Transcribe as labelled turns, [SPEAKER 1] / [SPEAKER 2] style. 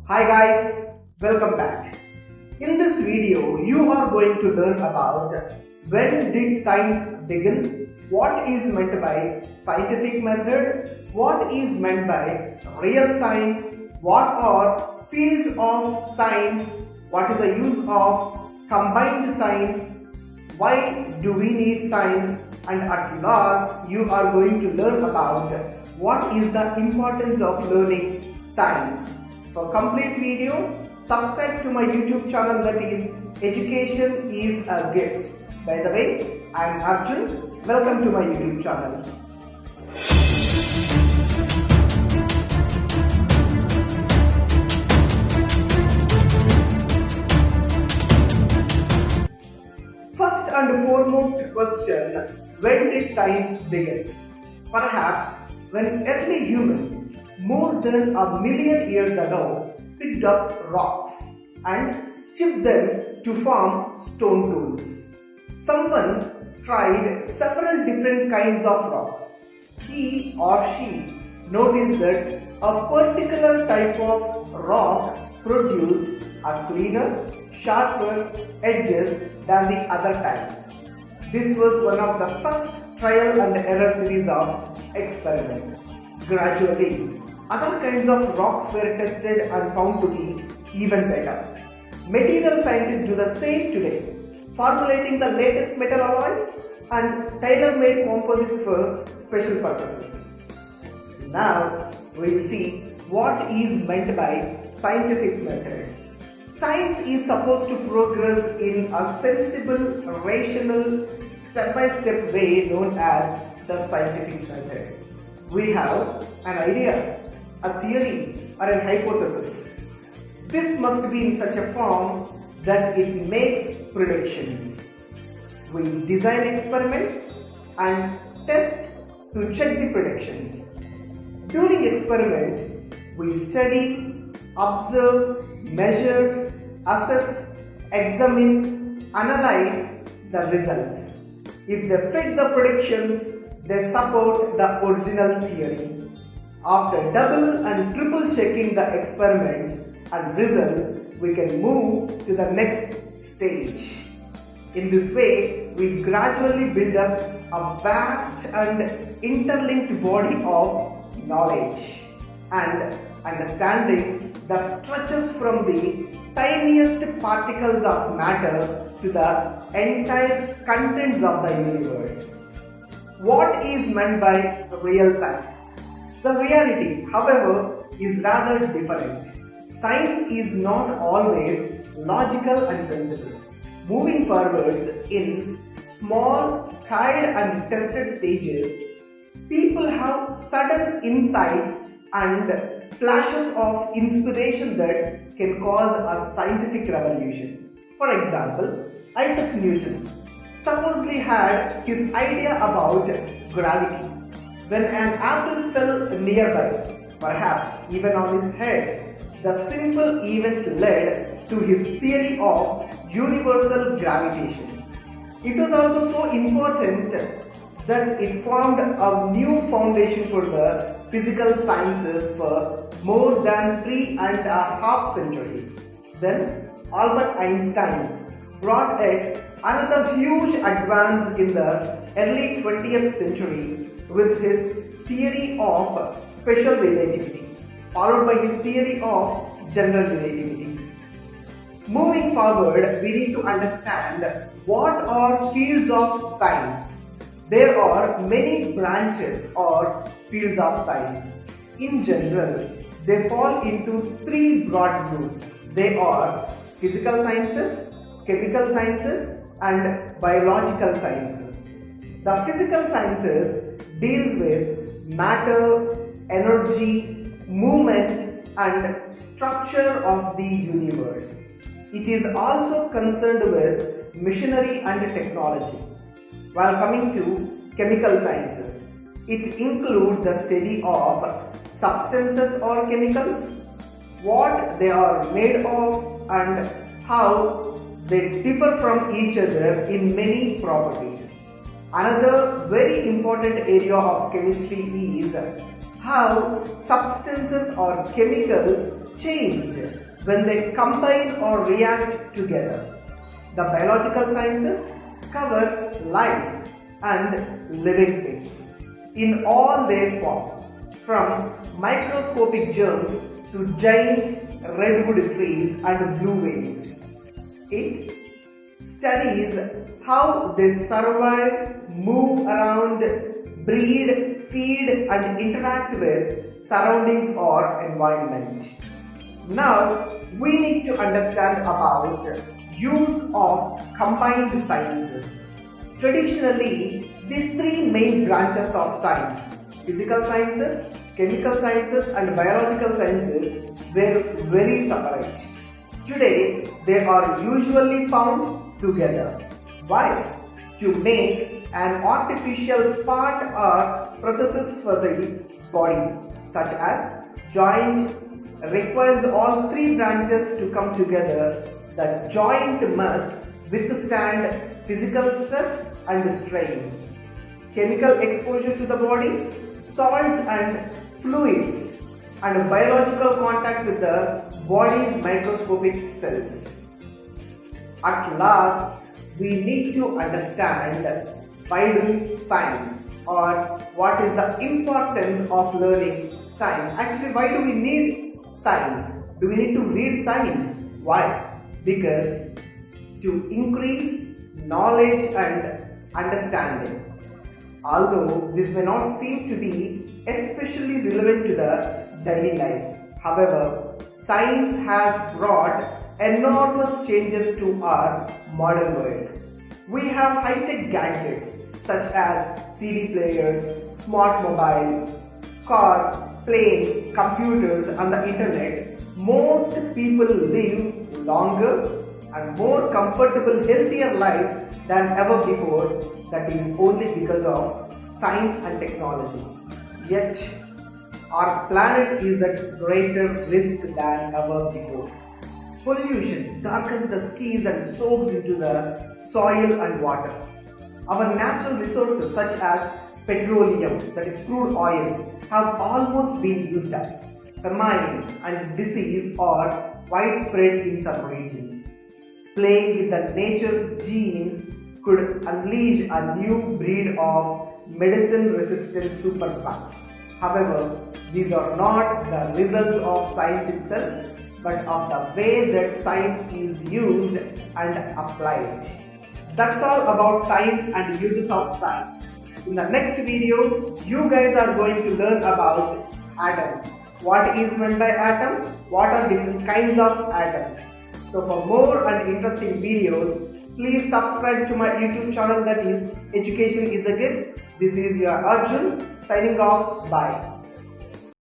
[SPEAKER 1] Hi guys, welcome back. In this video, you are going to learn about when did science begin, what is meant by scientific method, what is meant by real science, what are fields of science, what is the use of combined science, why do we need science, and at last you are going to learn about what is the importance of learning science. For complete video, subscribe to my YouTube channel, that is Education is a Gift. By the way, I am Arjun. Welcome to my YouTube channel. First and foremost question, when did science begin? Perhaps when early humans, more than a million years ago, picked up rocks and chipped them to form stone tools. Someone tried several different kinds of rocks. He or she noticed that a particular type of rock produced a cleaner, sharper edges than the other types. This was one of the first trial and error series of experiments. Gradually, other kinds of rocks were tested and found to be even better. Material scientists do the same today, formulating the latest metal alloys and tailor-made composites for special purposes. Now, we will see what is meant by scientific method. Science is supposed to progress in a sensible, rational, step-by-step way known as the scientific method. We have an idea, a theory, or a hypothesis. This must be in such a form that it makes predictions. We design experiments and test to check the predictions. During experiments, we study, observe, measure, assess, examine, analyze the results. If they fit the predictions, they support the original theory. After double and triple checking the experiments and results, we can move to the next stage. In this way, we gradually build up a vast and interlinked body of knowledge and understanding that stretches from the tiniest particles of matter to the entire contents of the universe. What is meant by real science? The reality, however, is rather different. Science is not always logical and sensible. Moving forwards in small, tried and tested stages, people have sudden insights and flashes of inspiration that can cause a scientific revolution. For example, Isaac Newton supposedly had his idea about gravity. When an apple fell nearby, perhaps even on his head, the simple event led to his theory of universal gravitation. It was also so important that it formed a new foundation for the physical sciences for more than 3.5 centuries. Then Albert Einstein brought it another huge advance in the early 20th century with his theory of special relativity, followed by his theory of general relativity. Moving forward, we need to understand what are fields of science. There are many branches or fields of science. In general, they fall into three broad groups. They are physical sciences, chemical sciences, and biological sciences. The physical sciences deals with matter, energy, movement, and structure of the universe. It is also concerned with machinery and technology. While coming to chemical sciences, it includes the study of substances or chemicals, what they are made of, and how they differ from each other in many properties. Another very important area of chemistry is how substances or chemicals change when they combine or react together. The biological sciences cover life and living things in all their forms, from microscopic germs to giant redwood trees and blue whales. It studies how they survive, move around, breed, feed and interact with surroundings or environment. Now we need to understand about use of combined sciences. Traditionally, these three main branches of science, physical sciences, chemical sciences and biological sciences, were very separate. Today, they are usually found together. Why? To make an artificial part or prosthesis for the body, such as joint requires all three branches to come together. The joint must withstand physical stress and strain, chemical exposure to the body, salts and fluids, and biological contact with the body's microscopic cells. At last, we need to understand why do science, or what is the importance of learning science. Actually, why do we need science? Do we need to read science? Why? Because to increase knowledge and understanding. Although this may not seem to be especially relevant to the daily life. However, science has brought enormous changes to our modern world. We have high-tech gadgets such as CD players, smart mobile, car, planes, computers and the internet. Most people live longer and more comfortable, healthier lives than ever before. That is only because of science and technology. Yet, our planet is at greater risk than ever before. Pollution darkens the skies and soaks into the soil and water. Our natural resources such as petroleum, that is crude oil, have almost been used up. Famine and disease are widespread in some regions. Playing with the nature's genes could unleash a new breed of medicine-resistant superbugs. However, these are not the results of science itself, but of the way that science is used and applied. That's all about science and uses of science. In the next video, you guys are going to learn about atoms. What is meant by atom? What are different kinds of atoms? So for more and interesting videos, please subscribe to my YouTube channel, that is Education is a Gift. This is your Arjun signing off. Bye.